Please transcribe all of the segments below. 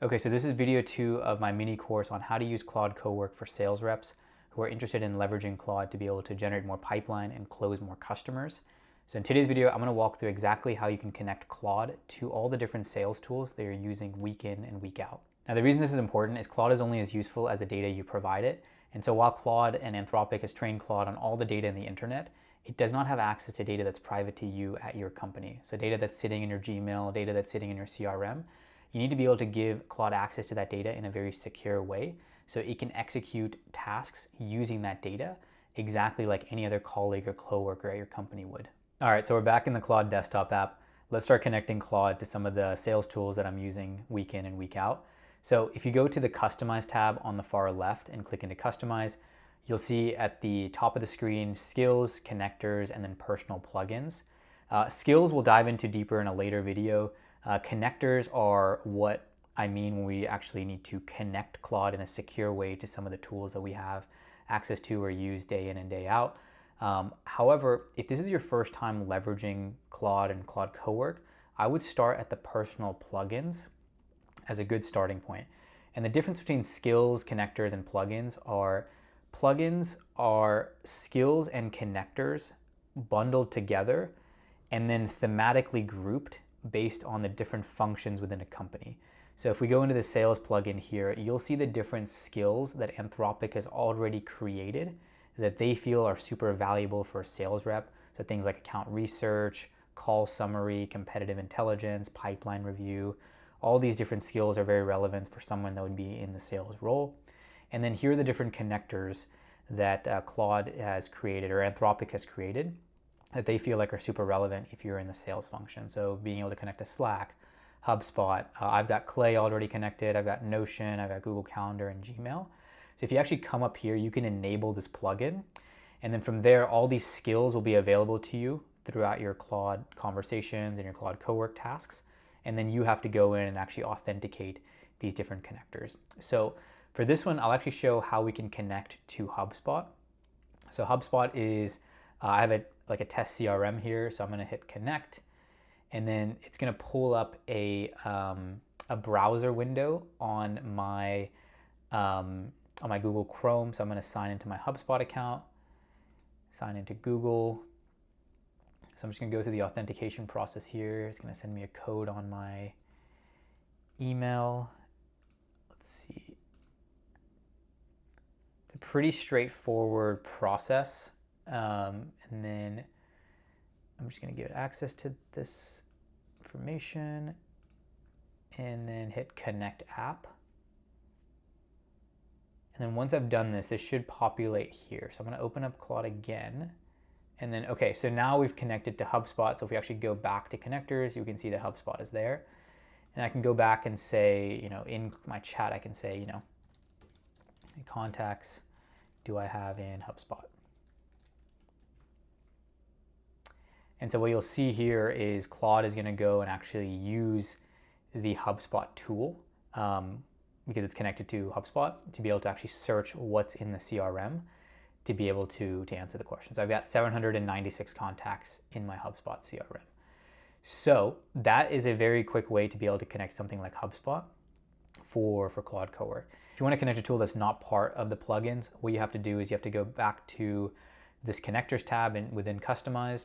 Okay, so this is video 2 of my mini course on how to use Claude Cowork for sales reps who are interested in leveraging Claude to be able to generate more pipeline and close more customers. So in today's video, I'm going to walk through exactly how you can connect Claude to all the different sales tools that you're using week in and week out. Now, the reason this is important is Claude is only as useful as the data you provide it. And so while Claude and Anthropic has trained Claude on all the data in the internet, it does not have access to data that's private to you at your company. So data that's sitting in your Gmail, data that's sitting in your CRM. You need to be able to give Claude access to that data in a very secure way so it can execute tasks using that data exactly like any other colleague or coworker at your company would. All right, so we're back in the Claude desktop app. Let's start connecting Claude to some of the sales tools that I'm using week in and week out. So if you go to the Customize tab on the far left and click into Customize, you'll see at the top of the screen, Skills, Connectors, and then Personal Plugins. Skills we'll dive into deeper in a later video. Connectors are what I mean when we actually need to connect Claude in a secure way to some of the tools that we have access to or use day in and day out. However, if this is your first time leveraging Claude and Claude Cowork, I would start at the personal plugins as a good starting point. And the difference between skills, connectors, and plugins are skills and connectors bundled together and then thematically grouped based on the different functions within a company. So if we go into the sales plugin here, you'll see the different skills that Anthropic has already created that they feel are super valuable for a sales rep. So things like account research, call summary, competitive intelligence, pipeline review, all these different skills are very relevant for someone that would be in the sales role. And then here are the different connectors that Claude has created or Anthropic has created that they feel like are super relevant if you're in the sales function. So being able to connect to Slack, HubSpot, I've got Clay already connected, I've got Notion, I've got Google Calendar and Gmail. So if you actually come up here, you can enable this plugin. And then from there, all these skills will be available to you throughout your Claude conversations and your Claude Cowork tasks. And then you have to go in and actually authenticate these different connectors. So for this one, I'll actually show how we can connect to HubSpot. So HubSpot is, I have like a test CRM here, so I'm going to hit connect, and then it's going to pull up a browser window on my Google Chrome. So I'm going to sign into my HubSpot account, sign into Google. So I'm just going to go through the authentication process here. It's going to send me a code on my email. Let's see. It's a pretty straightforward process. And then I'm just going to give it access to this information and then hit connect app. And then once I've done this should populate here. So I'm going to open up Claude again. And then, okay, so now we've connected to HubSpot. So if we actually go back to connectors, you can see that HubSpot is there. And I can go back and say, in my chat, I can say, contacts do I have in HubSpot? And so what you'll see here is Claude is going to go and actually use the HubSpot tool because it's connected to HubSpot to be able to actually search what's in the CRM to be able to answer the question. So I've got 796 contacts in my HubSpot CRM. So that is a very quick way to be able to connect something like HubSpot for Claude Cowork. If you want to connect a tool that's not part of the plugins, what you have to do is you have to go back to this connectors tab and within Customize.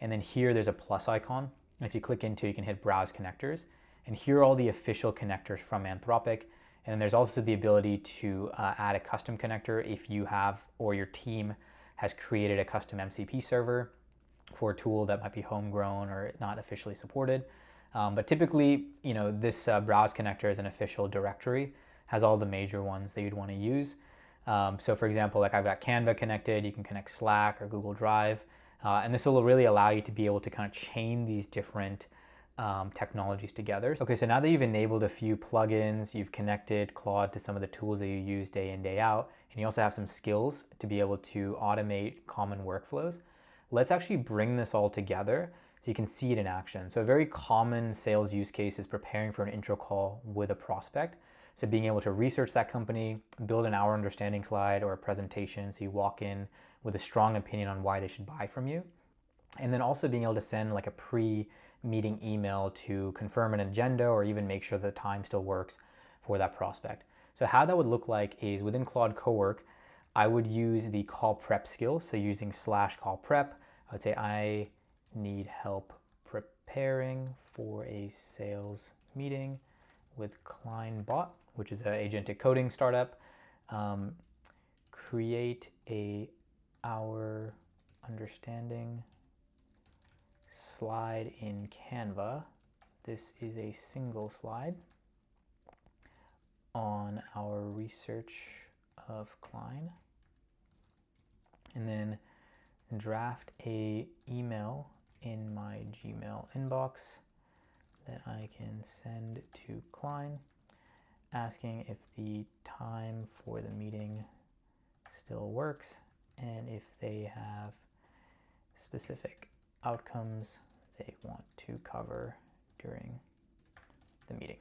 And then here there's a plus icon. And if you click into it, you can hit Browse Connectors. And here are all the official connectors from Anthropic. And then there's also the ability to add a custom connector if you have or your team has created a custom MCP server for a tool that might be homegrown or not officially supported. But typically, this Browse Connector is an official directory, has all the major ones that you'd want to use. So for example, like I've got Canva connected, you can connect Slack or Google Drive. And this will really allow you to be able to kind of chain these different technologies together. Okay, so now that you've enabled a few plugins, you've connected Claude to some of the tools that you use day in, day out, and you also have some skills to be able to automate common workflows, let's actually bring this all together so you can see it in action. So a very common sales use case is preparing for an intro call with a prospect. So being able to research that company, build an hour understanding slide or a presentation so you walk in with a strong opinion on why they should buy from you. And then also being able to send like a pre-meeting email to confirm an agenda or even make sure the time still works for that prospect. So how that would look like is within Claude Cowork, I would use the call prep skill. So using /call prep, I would say I need help preparing for a sales meeting with Kleinbot, which is an agentic coding startup. Create our understanding slide in Canva. This is a single slide on our research of Klein. And then draft a email in my Gmail inbox that I can send to Klein, asking if the time for the meeting still works and if they have specific outcomes they want to cover during the meeting.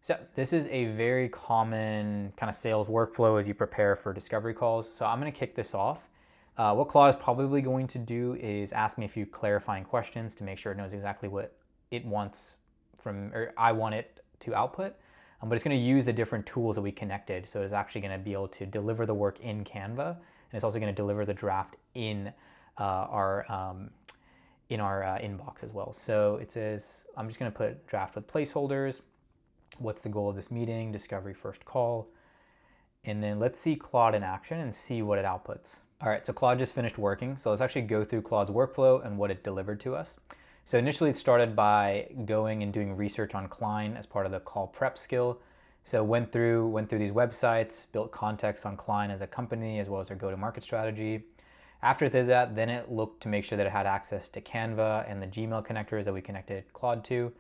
So this is a very common kind of sales workflow as you prepare for discovery calls. So I'm going to kick this off. What Claude is probably going to do is ask me a few clarifying questions to make sure it knows exactly what it wants from, or I want it to output. But it's going to use the different tools that we connected. So it's actually going to be able to deliver the work in Canva, and it's also going to deliver the draft in our inbox as well. So it says, I'm just going to put draft with placeholders. What's the goal of this meeting? Discovery first call. And then let's see Claude in action and see what it outputs. All right, so Claude just finished working. So let's actually go through Claude's workflow and what it delivered to us. So initially it started by going and doing research on Klein as part of the call prep skill. So went through these websites, built context on Klein as a company, as well as their go-to-market strategy. After it did that, then it looked to make sure that it had access to Canva and the Gmail connectors that we connected Claude to.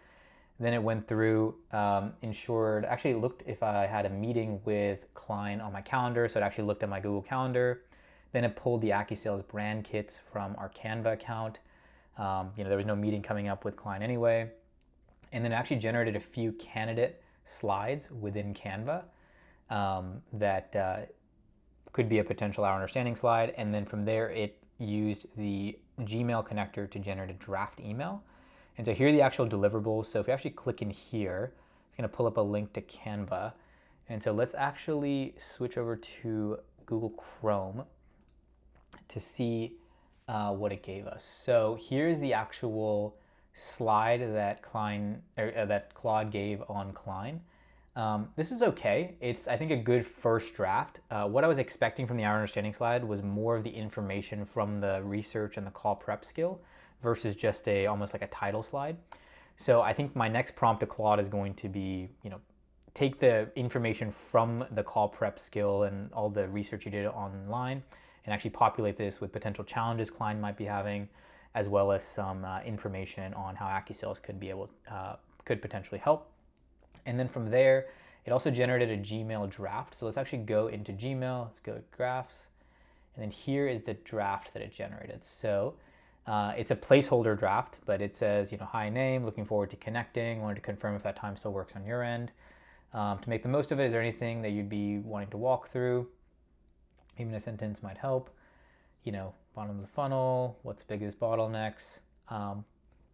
Then it went through, actually looked if I had a meeting with Klein on my calendar. So it actually looked at my Google Calendar. Then it pulled the AccuSales brand kits from our Canva account. There was no meeting coming up with Klein anyway. And then it actually generated a few candidate slides within Canva that could be a potential our understanding slide. And then from there, it used the Gmail connector to generate a draft email. And so here are the actual deliverables. So if you actually click in here, it's going to pull up a link to Canva. And so let's actually switch over to Google Chrome to see what it gave us. So here's the actual slide that Claude gave on Klein. This is okay. It's, I think, a good first draft. What I was expecting from the Our Understanding slide was more of the information from the research and the call prep skill versus just almost like a title slide. So I think my next prompt to Claude is going to be, take the information from the call prep skill and all the research you did online and actually populate this with potential challenges Klein might be having, as well as some information on how AccuSales could potentially help. And then from there, it also generated a Gmail draft. So let's actually go into Gmail. Let's go to Drafts. And then here is the draft that it generated. So it's a placeholder draft, but it says, hi name, looking forward to connecting. Wanted to confirm if that time still works on your end. To make the most of it, is there anything that you'd be wanting to walk through? Even a sentence might help. Bottom of the funnel, what's biggest bottlenecks?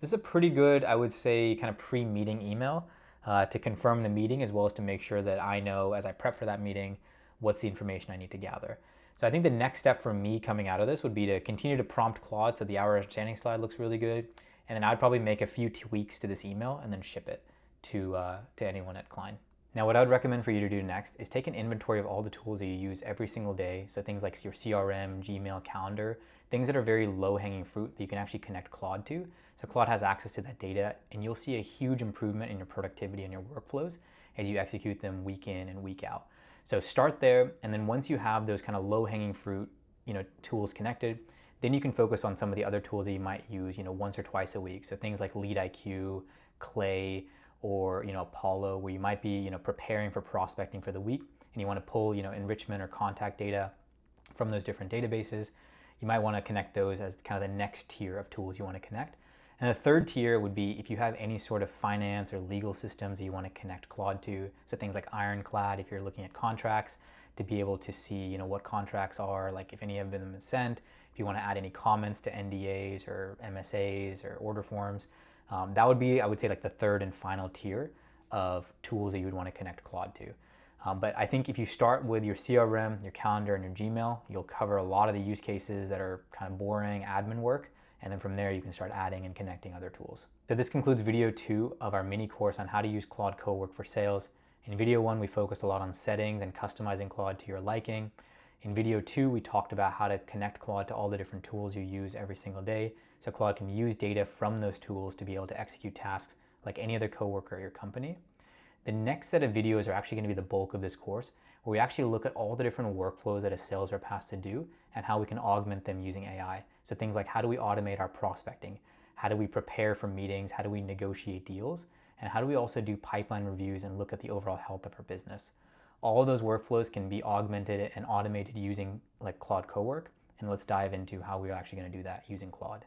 This is a pretty good, I would say, kind of pre-meeting email to confirm the meeting, as well as to make sure that I know as I prep for that meeting, what's the information I need to gather. So I think the next step for me coming out of this would be to continue to prompt Claude so the Our Understanding slide looks really good. And then I'd probably make a few tweaks to this email and then ship it to anyone at Klein. Now, what I would recommend for you to do next is take an inventory of all the tools that you use every single day. So things like your CRM, Gmail, calendar, things that are very low-hanging fruit that you can actually connect Claude to. So Claude has access to that data, and you'll see a huge improvement in your productivity and your workflows as you execute them week in and week out. So start there, and then once you have those kind of low-hanging fruit, tools connected, then you can focus on some of the other tools that you might use, once or twice a week. So things like LeadIQ, Clay, or Apollo, where you might be preparing for prospecting for the week, and you want to pull enrichment or contact data from those different databases. You might want to connect those as kind of the next tier of tools you want to connect. And the third tier would be if you have any sort of finance or legal systems that you want to connect Claude to. So things like Ironclad, if you're looking at contracts, to be able to see what contracts are, like if any have been sent, if you want to add any comments to NDAs or MSAs or order forms. That would be, I would say, like the third and final tier of tools that you would want to connect Claude to. But I think if you start with your CRM, your calendar, and your Gmail, you'll cover a lot of the use cases that are kind of boring admin work. And then from there, you can start adding and connecting other tools. So this concludes video 2 of our mini course on how to use Claude Cowork for sales. In video 1, we focused a lot on settings and customizing Claude to your liking. In video 2, we talked about how to connect Claude to all the different tools you use every single day, so Claude can use data from those tools to be able to execute tasks like any other coworker at your company. The next set of videos are actually going to be the bulk of this course, where we actually look at all the different workflows that a sales rep has to do and how we can augment them using AI. So things like, how do we automate our prospecting? How do we prepare for meetings? How do we negotiate deals? And how do we also do pipeline reviews and look at the overall health of our business? All of those workflows can be augmented and automated using like Claude Cowork. And let's dive into how we're actually going to do that using Claude.